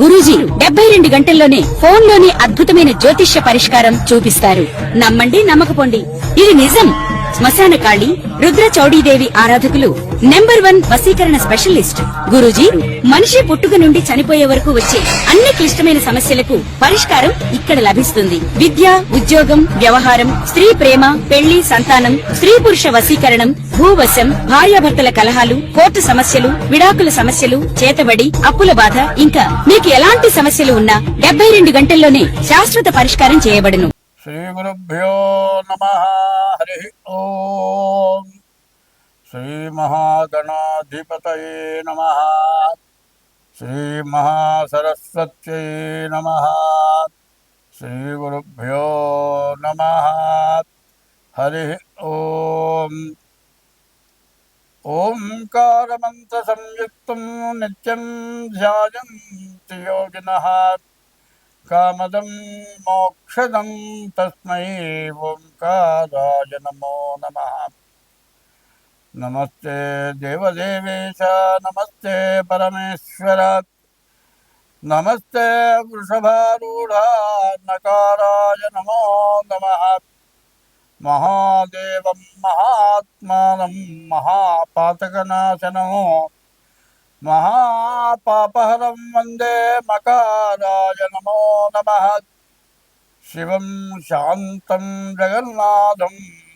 గురూజీ 72 గంటల్లోనే ఫోన్ లోని అద్భుతమైన జ్యోతిష్య పరిష్కారం చూపిస్తారు. నమ్మండి, నమ్మకపోండి, ఇది నిజం. శ్మశాన కాళి రుద్ర చౌడీదేవి ఆరాధకులు నంబర్ 1 వశీకరణ స్పెషలిస్ట్. గురూజీ మనిషి పుట్టుక నుండి చనిపోయే వరకు వచ్చే అన్ని క్లిష్టమైన సమస్యలకు పరిష్కారం ఇక్కడ లభిస్తుంది. విద్య, ఉద్యోగం, వ్యవహారం, స్త్రీ ప్రేమ, పెళ్లి, సంతానం, స్త్రీ పురుష వశీకరణం, భూవశం, భార్యాభర్తల కలహాలు, కోర్టు సమస్యలు, విడాకుల సమస్యలు, చేతబడి, అప్పుల బాధ, ఇంకా మీకు ఎలాంటి సమస్యలు ఉన్నా 72 గంటల్లోనే శాశ్వత పరిష్కారం చేయబడును. శ్రీ గురుభ్యో నమః. హరి ఓం. శ్రీ మహాగణాధిపతయే నమః. శ్రీ మహాసరస్వత్యై నమః. శ్రీ గురుభ్యో నమః. హరి ఓం. ఓంకారమంత్ర సంయుక్తం నిత్యం ధ్యాయంతి యోగినః కామదం మోక్షదం తస్మై ఓంకారాయ నమో నమః. నమస్తే దేవదేవేశ, నమస్తే పరమేశ్వర, నమస్తే వృషభారూఢ నకారాయ నమో నమః. మహాదేవం మహాత్మానం మహాపాతకనాశనం మహాపాపహరం వందే మకారాయ నమో నమః. శివం శాంతం జగన్నాథం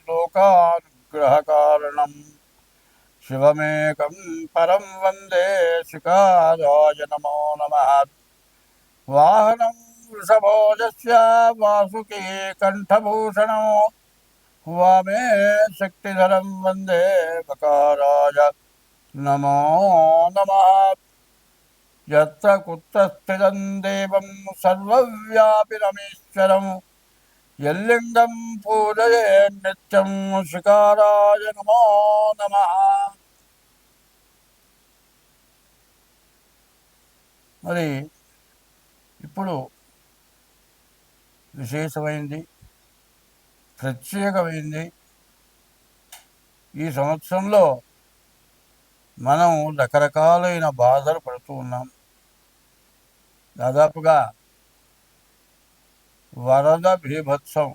లోకానుగ్రహకారణం శివమేకం పరం వందే శికారాయ నమో నమః. వాహనం వృషభోజస్య వాసుకీ కంఠభూషణం వామే శక్తిధరం వందే మకారాయ నమో నమః. యత్ర కుత్ర స్థితం దేవం సర్వవ్యాపినమీశ్వరం యల్లింగం పూజయే నిత్యం శికారాయ నమో నమః. మరి ఇప్పుడు విశేషమైంది, ప్రత్యేకమైంది. ఈ సంవత్సరంలో మనం రకరకాలైన బాధలు పడుతూ ఉన్నాం. దాదాపుగా వరద బీభత్సం,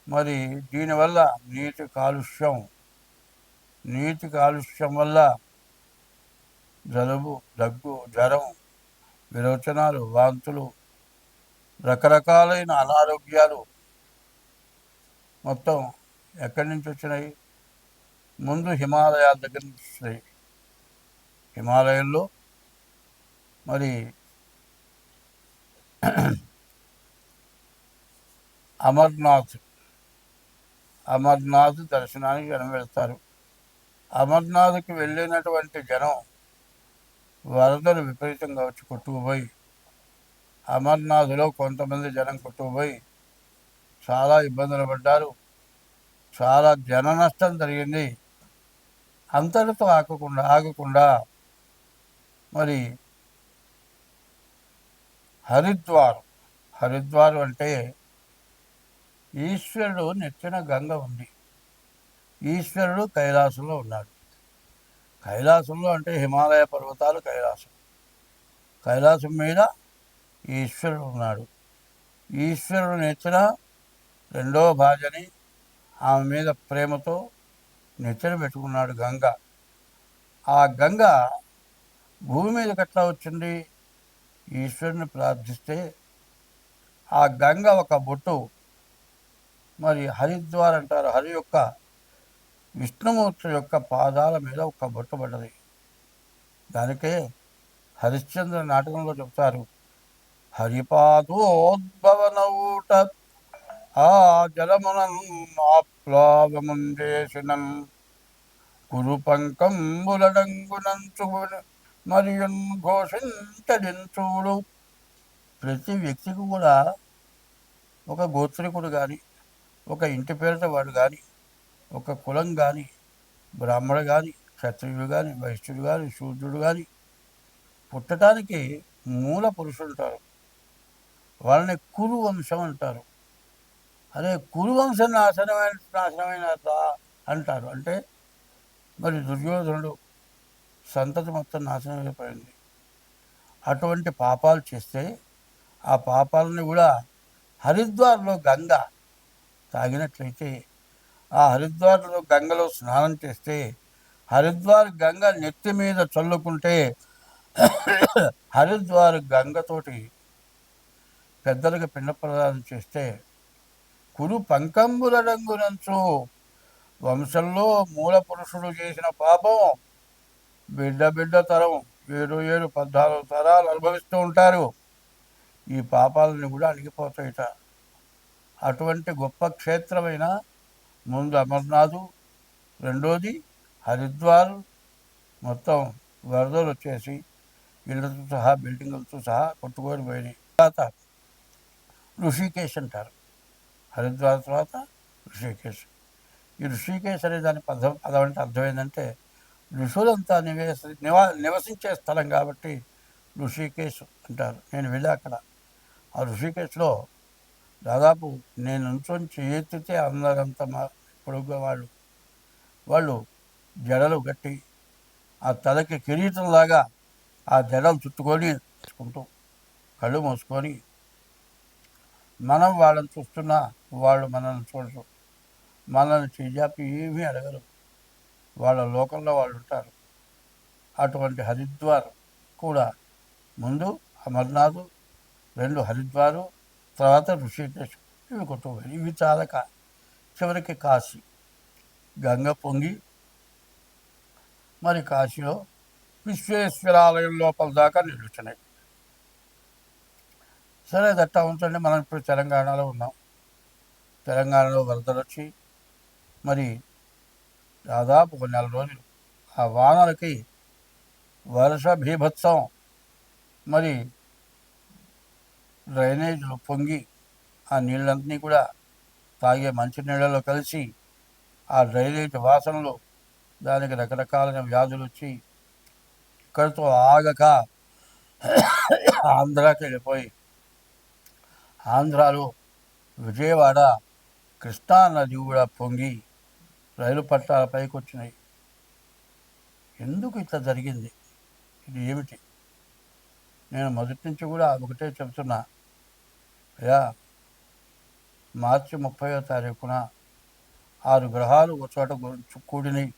మరి దీనివల్ల నీటి కాలుష్యం వల్ల జలుబు, దగ్గు, జ్వరం, విరోచనాలు, వాంతులు, రకరకాలైన అనారోగ్యాలు మొత్తం ఎక్కడి నుంచి వచ్చినాయి? ముందు హిమాలయాల దగ్గర నుంచి వస్తాయి. హిమాలయంలో మరి అమర్నాథ్ దర్శనానికి జనం వెళ్తారు. అమర్నాథ్కి వెళ్ళినటువంటి జనం వరదలు విపరీతంగా వచ్చి కొట్టుకుపోయి, అమర్నాథ్లో కొంతమంది జనం కొట్టుకుపోయి చాలా ఇబ్బందులు పడ్డారు. చాలా జన నష్టం జరిగింది. అంతటితో ఆగకుండా మరి హరిద్వార్ అంటే ఈశ్వరుడు నెత్తిన గంగ ఉంది. ఈశ్వరుడు కైలాసంలో ఉన్నాడు. కైలాసంలో అంటే హిమాలయ పర్వతాలు కైలాసం మీద ఈశ్వరుడు ఉన్నాడు. ఈశ్వరుడు నెత్తిన రెండో భార్యని, ఆమె మీద ప్రేమతో నెత్తిన పెట్టుకున్నాడు గంగ. ఆ గంగ భూమి మీదకి ఎట్లా వచ్చింది? ఈశ్వరుని ప్రార్థిస్తే ఆ గంగ ఒక బొట్టు, మరి హరిద్వార్ అంటారు, హరి యొక్క విష్ణుమూర్తి యొక్క పాదాల మీద ఒక బొట్టు పడ్డది. దానికే హరిశ్చంద్ర నాటకంలో చెప్తారు, హరిపాదోద్భవనౌట ఆ జలమునం ఆప్లావముందేశనం కురు పంకంబులడంగునంచు మరియున్ ఘోషించడించుడు. ప్రతి వ్యక్తికి కూడా ఒక గోత్రికుడు కానీ, ఒక ఇంటి పేరుతో వాడు కానీ, ఒక కులం కానీ, బ్రాహ్మడు కానీ, క్షత్రియుడు కానీ, వైశ్యుడు కానీ, శూద్రుడు కానీ పుట్టడానికి మూల పురుషులు ఉంటారు. వాళ్ళని కురు వంశం అంటారు. అదే కురువంశం నాశనమైన అంటారు. అంటే మరి దుర్యోధనుడు సంతతి మొత్తం నాశనం అయిపోయింది. అటువంటి పాపాలు చేస్తే ఆ పాపాలని కూడా హరిద్వార్లో గంగ తాగినట్లయితే, ఆ హరిద్వార్లో గంగలో స్నానం చేస్తే, హరిద్వార్ గంగ నెత్తి మీద చల్లుకుంటే హరిద్వార్ గంగతోటి పెద్దలకు పిండ ప్రదానం చేస్తే కురు పంకంబుల రంగునంచు వంశంలో మూల పురుషుడు చేసిన పాపం బిడ్డ తరం 7, 14 తరాలు అనుభవిస్తూ ఉంటారు. ఈ పాపాలని కూడా అణిగిపోతాయిట. అటువంటి గొప్ప క్షేత్రమైన ముందు అమర్నాథు, రెండోది హరిద్వార్ మొత్తం వరదలు వచ్చేసి ఇళ్లతో సహా బిల్డింగులతో సహా కొట్టుకొని పోయినాయి. తర్వాత ఋషికేశ్ అంటారు. హరిద్వార్ తర్వాత ఋషికేశ్. ఈ ఋషికేశ్ అనే దాని పదం అంటే అర్థం ఏంటంటే ఋషులంతా నివసించే స్థలం కాబట్టి ఋషికేశ్ అంటారు. నేను వెళ్ళి అక్కడ ఆ ఋషికేశ్లో దాదాపు నేను నుంచొని చేతితే అందరంతా పొడుగ్గా వాళ్ళు జడలు కట్టి ఆ తలకి కిరీటంలాగా ఆ జడలు చుట్టుకొని తీసుకుంటూ కళ్ళు మూసుకొని మనం వాళ్ళని చూస్తున్నా వాళ్ళు మనల్ని చూడరు, మనల్ని చెయ్యాపి ఏమీ అడగరు, వాళ్ళ లోకంలో వాళ్ళు ఉంటారు. అటువంటి హరిద్వార్ కూడా ముందు అమర్నాథ్, 2 హరిద్వారు, తర్వాత ఋషికేశ్, ఇవి కొట్టుకోవాలి. ఇవి చాలక చివరికి కాశీ గంగ పొంగి మరి కాశీలో విశ్వేశ్వరాలయం లోపల దాకా నిలుచున్నాయి. సరే దట్టా ఉంచండి. మనం ఇప్పుడు తెలంగాణలో ఉన్నాం. తెలంగాణలో వరదలు వచ్చి మరి దాదాపు 1 నెల రోజులు ఆ వానలకి వర్ష భీభత్సం, మరి డ్రైనేజీలు పొంగి ఆ నీళ్ళన్నీ కూడా తాగే మంచినీళ్ళలో కలిసి ఆ డ్రైనేజ్ వాసనలు దానికి రకరకాలైన వ్యాధులు వచ్చి ఇక్కడితో ఆగక ఆంధ్రాకి వెళ్ళిపోయి ఆంధ్రాలో విజయవాడ కృష్ణా నది కూడా పొంగి రైలు పట్టాల పైకి వచ్చినాయి. ఎందుకు ఇట్లా జరిగింది? ఇది ఏమిటి? నేను మొదటి నుంచి కూడా ఒకటే చెబుతున్నా. అయ్యా, మార్చి 30వ తారీఖున 6 గ్రహాలు ఒక చోట కూడినాయి.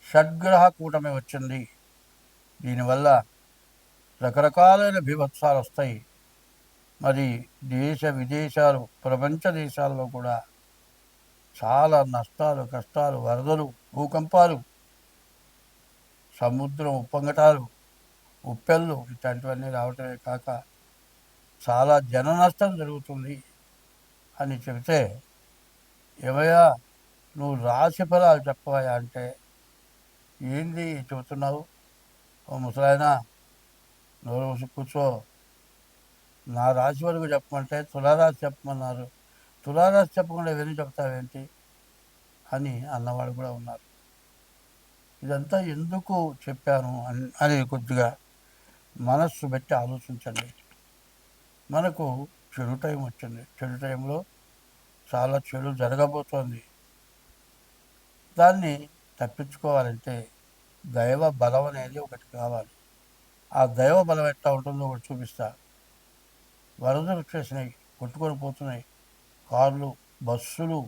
షడ్గ్రహ కూటమి వచ్చింది. దీనివల్ల రకరకాలైన బీభత్సాలు వస్తాయి. మరి దేశ విదేశాలు, ప్రపంచ దేశాల్లో కూడా చాలా నష్టాలు, కష్టాలు, వరదలు, భూకంపాలు, సముద్రం ఉప్పొంగటాలు, ఉప్పెళ్ళు ఇట్లాంటివన్నీ రావటమే కాక చాలా జన నష్టం జరుగుతుంది అని చెబితే, ఏమయ్యా నువ్వు రాశి ఫలాలు చెప్పవయ్యా అంటే, ఏంది చెబుతున్నావు? ఓ ముసలాయన నోరు మూసి కూర్చో, నా రాశి వరకు చెప్పమంటే తులారాశి చెప్పమన్నారు, తులారాశి చెప్పకుండా వెళ్ళి చెప్తావేంటి అని అన్నవాడు కూడా ఉన్నారు. ఇదంతా ఎందుకు చెప్పాను అని కొద్దిగా మనస్సు పెట్టి ఆలోచించండి. మనకు చెడు టైం వచ్చింది. చెడు టైంలో చాలా చెడు జరగబోతోంది. దాన్ని తప్పించుకోవాలంటే దైవ బలం అనేది ఒకటి కావాలి. ఆ దైవ బలం ఎట్లా ఉంటుందో ఒకటి చూపిస్తా. వరదలు వచ్చేసినాయి, కొట్టుకొని పోతున్నాయి. కార్లు, బస్సులు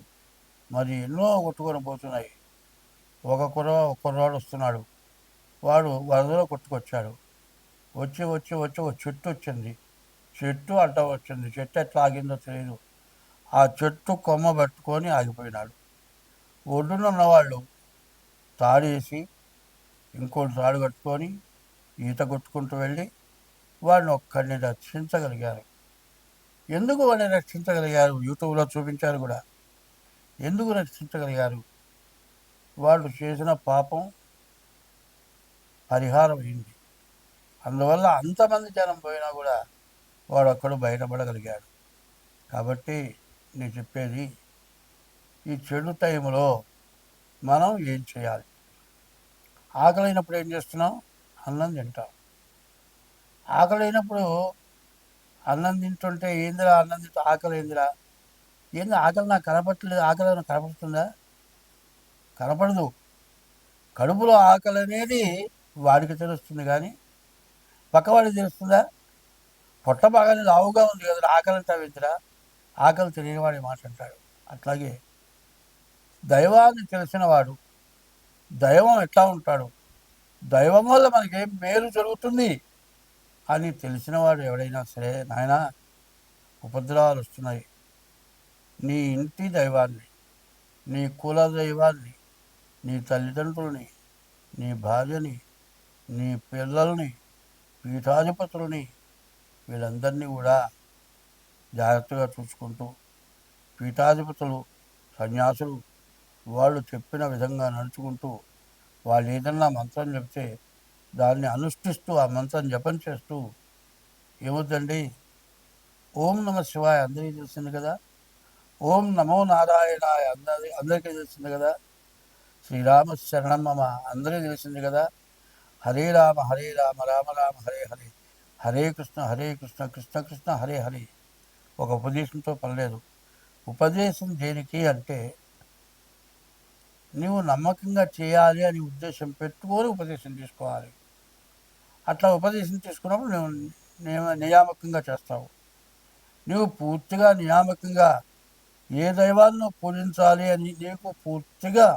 మరి ఎన్నో కొట్టుకొని పోతున్నాయి. ఒక కుర్రవాడు వస్తున్నాడు. వాడు వరదలో కొట్టుకొచ్చాడు. వచ్చి ఒక చెట్టు వచ్చింది. చెట్టు అడ్డం వచ్చింది. చెట్టు ఎట్లా ఆగిందో తెలియదు. ఆ చెట్టు కొమ్మ పట్టుకొని ఆగిపోయినాడు. ఒడ్డున ఉన్నవాళ్ళు తాడేసి ఇంకోటి తాడు కట్టుకొని ఈత కొట్టుకుంటూ వెళ్ళి వాడిని ఒక్కడిని రక్షించగలిగారు. ఎందుకు వాడిని రక్షించగలిగారు? యూట్యూబ్లో చూపించారు కూడా. ఎందుకు రక్షించగలిగారు? వాళ్ళు చేసిన పాపం పరిహారం అయింది. అందువల్ల అంతమంది జనం పోయినా కూడా వాడు ఒక్కడు బయటపడగలిగాడు. కాబట్టి నేను చెప్పేది, ఈ చెడు టైంలో మనం ఏం చేయాలి? ఆకలైనప్పుడు ఏం చేస్తున్నాం? అన్నం తింటాం. ఆకలైనప్పుడు అన్నం తింటుంటే ఏందిరా అన్నం తింటూ ఆకలి ఏందిరా? ఏంది ఆకలి నాకు కనపడట్లేదు. ఆకలి నాకు కనపడుతుందా? కనపడదు. కడుపులో ఆకలి అనేది వాడికి తెలుస్తుంది, కానీ పక్కవాడికి తెలుస్తుందా? పొట్ట బాగానే లావుగా ఉంది కదా, ఆకలి అంటావేంటిరా? ఆకలి తెలియనివాడి మాట అంటాడు. అట్లాగే దైవాన్ని తెలిసినవాడు, దైవం ఎట్లా ఉంటాడు, దైవం వల్ల మనకేం మేలు జరుగుతుంది అని తెలిసినవాడు ఎవడైనా సరే, నాయనా ఉపద్రవాలు వస్తున్నాయి, నీ ఇంటి దైవాన్ని, నీ కుల దైవాన్ని, నీ తల్లిదండ్రులని, నీ భార్యని, నీ పిల్లల్ని, పీఠాధిపతులని, వీళ్ళందరినీ కూడా జాగ్రత్తగా చూసుకుంటూ, పీఠాధిపతులు, సన్యాసులు వాళ్ళు చెప్పిన విధంగా నడుచుకుంటూ, వాళ్ళు ఏదన్నా మంత్రం చెప్తే దాన్ని అనుష్ఠిస్తూ ఆ మంత్రం జపం చేస్తూ, ఏమవుతుందండి, ఓం నమ శివాయ అందరికీ తెలిసింది కదా, ఓం నమో నారాయణాయ అందరికీ తెలిసింది కదా, శ్రీరామ శరణం మమ అందరికీ తెలిసింది కదా, హరే రామ రామ రామ హరే హరే, హరే కృష్ణ కృష్ణ కృష్ణ హరే హరే. ఒక ఉపదేశంతో పనిలేదు. ఉపదేశం దేనికి అంటే నువ్వు నమ్మకంగా చేయాలి అని ఉద్దేశం పెట్టుకొని ఉపదేశం తీసుకోవాలి. అట్లా ఉపదేశం తీసుకున్నప్పుడు నువ్వు నియామకంగా చేస్తావు. నువ్వు పూర్తిగా నియామకంగా ఏ దైవాన్ని పూజించాలి అని నీకు పూర్తిగా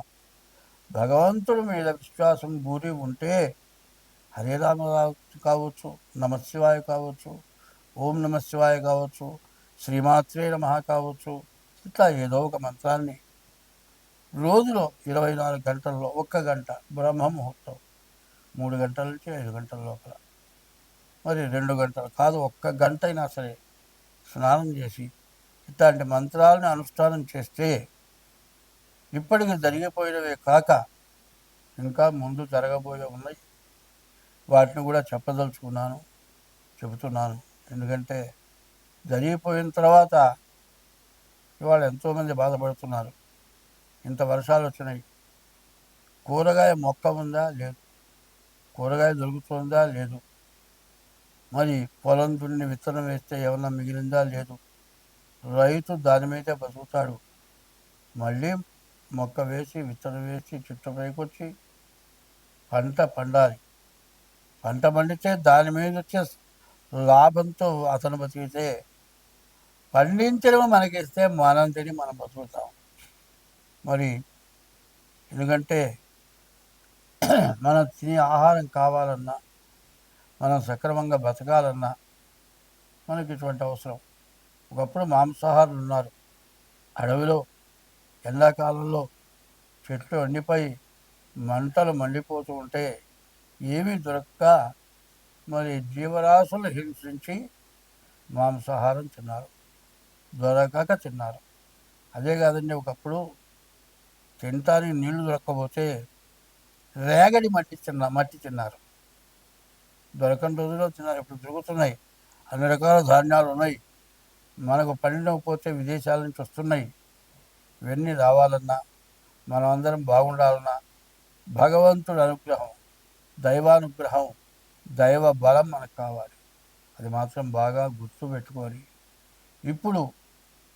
భగవంతుడి మీద విశ్వాసం గురి ఉంటే, హరే రామ కావచ్చు, నమశివాయ కావచ్చు, ఓం నమ శివాయ కావచ్చు, శ్రీమాత్రే నమః కావచ్చు, ఇట్లా ఏదో ఒక మంత్రాన్ని రోజులో 24 గంటల్లో 1 గంట బ్రహ్మ ముహూర్తం, 3 గంటల నుంచి 5 గంటల లోపల, మరి 2 గంటలు కాదు 1 గంట అయినా సరే స్నానం చేసి ఇట్లాంటి మంత్రాలను అనుష్ఠానం చేస్తే ఇప్పటికి జరిగిపోయినవే కాక ఇంకా ముందు జరగబోయే ఉన్నాయి. వాటిని కూడా చెబుతున్నాను. ఎందుకంటే జరిగిపోయిన తర్వాత ఇవాళ ఎంతోమంది బాధపడుతున్నారు. ఇంత వర్షాలు వచ్చినాయి, కూరగాయ మొక్క ఉందా? లేదు. కూరగాయ దొరుకుతుందా? లేదు. మరి పొలం దున్ని విత్తనం వేస్తే ఏమన్నా మిగిలిందా? లేదు. రైతు దాని మీదే బతుకుతాడు. మళ్ళీ మొక్క వేసి విత్తనం వేసి చెట్టు పైకొచ్చి పంట పండాలి. పంట పండితే దాని మీద వచ్చే లాభంతో అతను బతికితే, పండించడం మనకిస్తే మనం తిని మనం బతుకుతాం. మరి ఎందుకంటే మనం తినే ఆహారం కావాలన్నా, మనం సక్రమంగా బతకాలన్నా మనకి ఇటువంటి అవసరం. ఒకప్పుడు మాంసాహారులు ఉన్నారు. అడవిలో ఎండాకాలంలో చెట్లు ఎండిపోయి మంటలు మండిపోతూ ఉంటే ఏమీ దొరక్క మరి జీవరాశులు హింసించి మాంసాహారం తిన్నారు, దొరకక తిన్నారు. అదే కాదండి, ఒకప్పుడు తినటానికి నీళ్లు దొరక్కపోతే రేగడి మట్టి తిన్నారు. దొరకని రోజుల్లో తిన్నారు. ఇప్పుడు దొరుకుతున్నాయి, అన్ని రకాల ధాన్యాలు ఉన్నాయి, మనకు పండినకపోతే విదేశాల నుంచి వస్తున్నాయి. ఇవన్నీ రావాలన్నా, మనం అందరం బాగుండాలన్నా భగవంతుడి అనుగ్రహం, దైవానుగ్రహం, దైవ బలం మనకు కావాలి. అది మాత్రం బాగా గుర్తు పెట్టుకొని ఇప్పుడు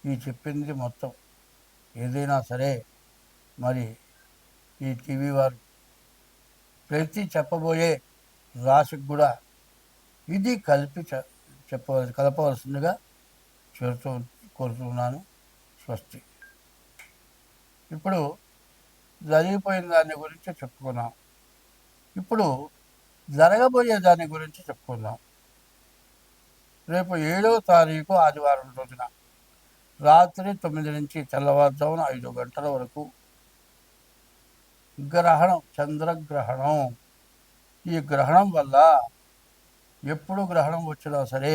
ఈ చెప్పింది మొత్తం ఏదైనా సరే మరి ఈ టీవీ వారు ప్రతి చెప్పబోయే రాశికి కూడా ఇది కలిపి కలపవలసిందిగా కోరుతున్నాను. స్వస్తి. ఇప్పుడు జరిగిపోయిన దాని గురించి చెప్పుకున్నాం. ఇప్పుడు జరగబోయే దాని గురించి చెప్పుకుందాం. రేపు 7వ తారీఖు ఆదివారం రోజున రాత్రి 9 నుంచి తెల్లవారుజామున 5 గంటల వరకు గ్రహణం, చంద్రగ్రహణం. ఈ గ్రహణం వల్ల ఎప్పుడు గ్రహణం వచ్చినా సరే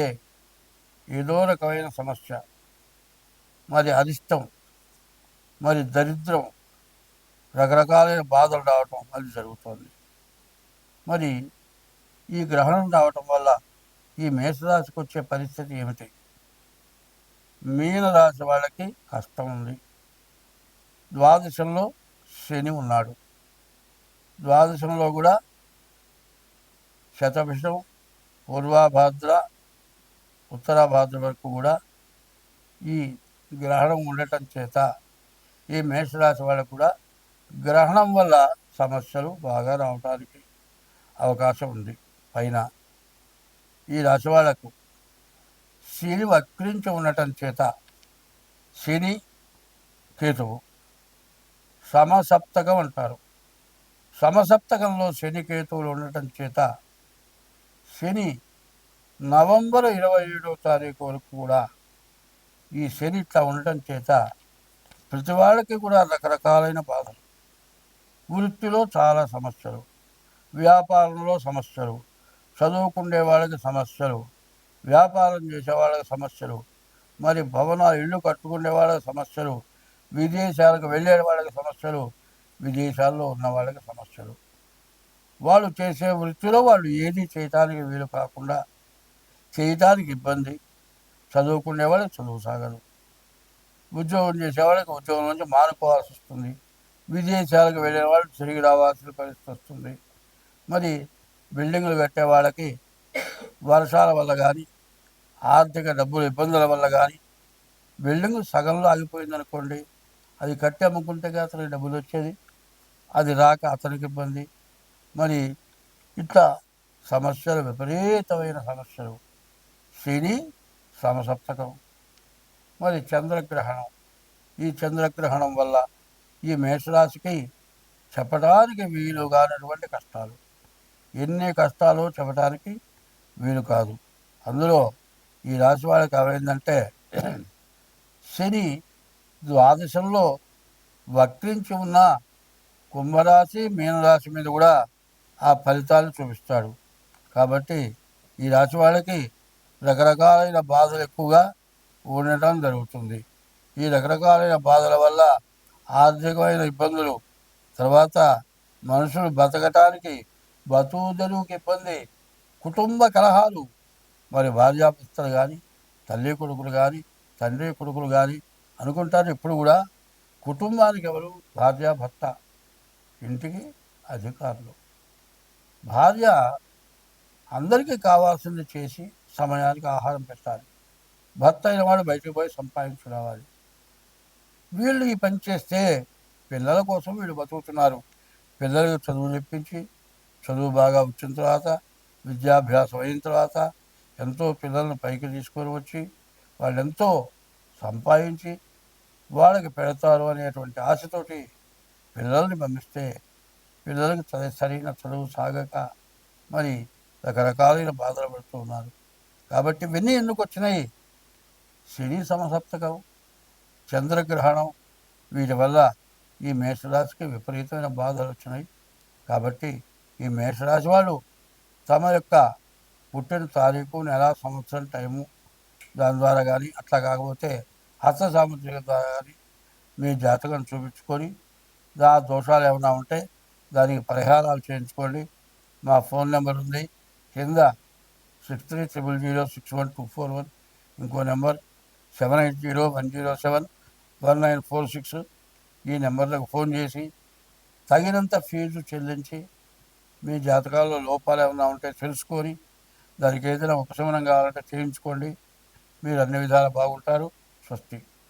ఏదో రకమైన సమస్య, మరి అరిష్టం, మరి దరిద్రం, రకరకాలైన బాధలు రావటం అది జరుగుతుంది. మరి ఈ గ్రహణం రావటం వల్ల ఈ మేషరాశికి వచ్చే పరిస్థితి ఏమిటి? మీనరాశి వాళ్ళకి కష్టం ఉంది. ద్వాదశంలో శని ఉన్నాడు. ద్వాదశంలో కూడా శతభిషం, పూర్వాభాద్ర, ఉత్తరాభాద్ర వరకు కూడా ఈ గ్రహణం ఉండటం చేత ఈ మేషరాశి వాళ్ళకు కూడా గ్రహణం వల్ల సమస్యలు బాగా రావటానికి అవకాశం ఉంది. పైన ఈ రాశి వాళ్లకు శని వక్రించి ఉండటం చేత శని కేతువు సమసప్తకం అంటారు. సమసప్తకంలో శని కేతువులు ఉండటం చేత శని నవంబర్ 27వ తారీఖు వరకు కూడా ఈ శని ఇట్లా ఉండటం చేత ప్రతి వాళ్ళకి కూడా రకరకాలైన బాధలు, వృత్తిలో చాలా సమస్యలు, వ్యాపారంలో సమస్యలు, చదువుకునే వాళ్ళకి సమస్యలు, వ్యాపారం చేసే వాళ్ళకి సమస్యలు, మరి భవనాలు ఇళ్ళు కట్టుకునే వాళ్ళకి సమస్యలు, విదేశాలకు వెళ్ళే వాళ్ళకి సమస్యలు, విదేశాల్లో ఉన్న వాళ్ళకి సమస్యలు, వాళ్ళు చేసే వృత్తిలో వాళ్ళు ఏది చేయటానికి వీలు కాకుండా చేయటానికి ఇబ్బంది, చదువుకునే వాళ్ళకి చదువు సాగదు, ఉద్యోగం చేసేవాళ్ళకి ఉద్యోగం నుంచి మానుకోవాల్సి వస్తుంది, విదేశాలకు వెళ్ళిన వాళ్ళు తిరిగి రావాల్సిన పరిస్థితి వస్తుంది. మరి బిల్డింగులు కట్టే వాళ్ళకి వర్షాల వల్ల కానీ ఆర్థిక డబ్బుల ఇబ్బందుల వల్ల కానీ బిల్డింగ్ సగంలో ఆగిపోయిందనుకోండి, అది కట్టి అమ్ముకుంటే అతనికి డబ్బులు వచ్చేది, అది రాక అతనికి ఇబ్బంది. మరి ఇట్లా సమస్యలు, విపరీతమైన సమస్యలు. శని సమసప్తకం. మరి చంద్రగ్రహణం, ఈ చంద్రగ్రహణం వల్ల ఈ మేషరాశికి చెప్పడానికి వీలు కానటువంటి కష్టాలు, ఎన్ని కష్టాలు చెప్పడానికి వీలు కాదు. అందులో ఈ రాశి వాళ్ళకి ఏమైందంటే శని ద్వాదశంలో వక్రించి ఉన్న కుంభరాశి మీనరాశి మీద కూడా ఆ ఫలితాలు చూపిస్తాడు. కాబట్టి ఈ రాశి వాళ్ళకి రకరకాలైన బాధలు ఎక్కువగా ఉండటం జరుగుతుంది. ఈ రకరకాలైన బాధల వల్ల ఆర్థికమైన ఇబ్బందులు, తర్వాత మనుషులు బతకటానికి బతుకుదెరువుకి ఇబ్బంది, కుటుంబ కలహాలు, మరి భార్యాభర్తలు కానీ, తల్లి కొడుకులు కానీ, తండ్రి కొడుకులు కానీ అనుకుంటారు ఎప్పుడు కూడా కుటుంబానికి ఎవరు? భార్యాభర్త, ఇంటికి అధికారులు. భార్య అందరికీ కావాల్సింది చేసి సమయానికి ఆహారం పెట్టాలి, భర్త అయిన వాడు బయటకు పోయి సంపాదించి రావాలి. వీళ్ళు ఈ పని చేస్తే పిల్లల కోసం వీళ్ళు బతుకుతున్నారు. పిల్లలకు చదువు చెప్పించి, చదువు బాగా వచ్చిన తర్వాత, విద్యాభ్యాసం అయిన తర్వాత ఎంతో పిల్లలను పైకి తీసుకొని వచ్చి వాళ్ళు ఎంతో సంపాదించి వాళ్ళకి పెడతారు అనేటువంటి ఆశతోటి పిల్లల్ని పంపిస్తే పిల్లలకి సరైన చదువు సాగక మరి రకరకాలైన బాధలు పడుతూ ఉన్నారు. కాబట్టి ఇవన్నీ ఎందుకు వచ్చినాయి? శని సమసప్తకం, చంద్రగ్రహణం, వీటి వల్ల ఈ మేషరాశికి విపరీతమైన బాధలు వచ్చినాయి. కాబట్టి ఈ మేషరాశి వాళ్ళు తమ యొక్క పుట్టిన తారీఖు, నెల, సంవత్సరం, టైము దాని ద్వారా కానీ, అట్లా కాకపోతే హస్త సాముద్రిక ద్వారా కానీ మీ జాతకం చూపించుకొని దోషాలు ఏమైనా ఉంటే దానికి పరిహారాలు చేయించుకోండి. మా ఫోన్ నెంబర్ ఉంది కింద 6300061241, ఇంకో నెంబర్ 7801071946. ఈ నెంబర్లకు ఫోన్ చేసి తగినంత ఫీజు చెల్లించి మీ జాతకాల్లో లోపాలు ఏమైనా ఉంటే తెలుసుకొని దానికి ఏదైనా ఉపశమనం కావాలంటే చేయించుకోండి. మీరు అన్ని విధాలు బాగుంటారు. స్వస్తి.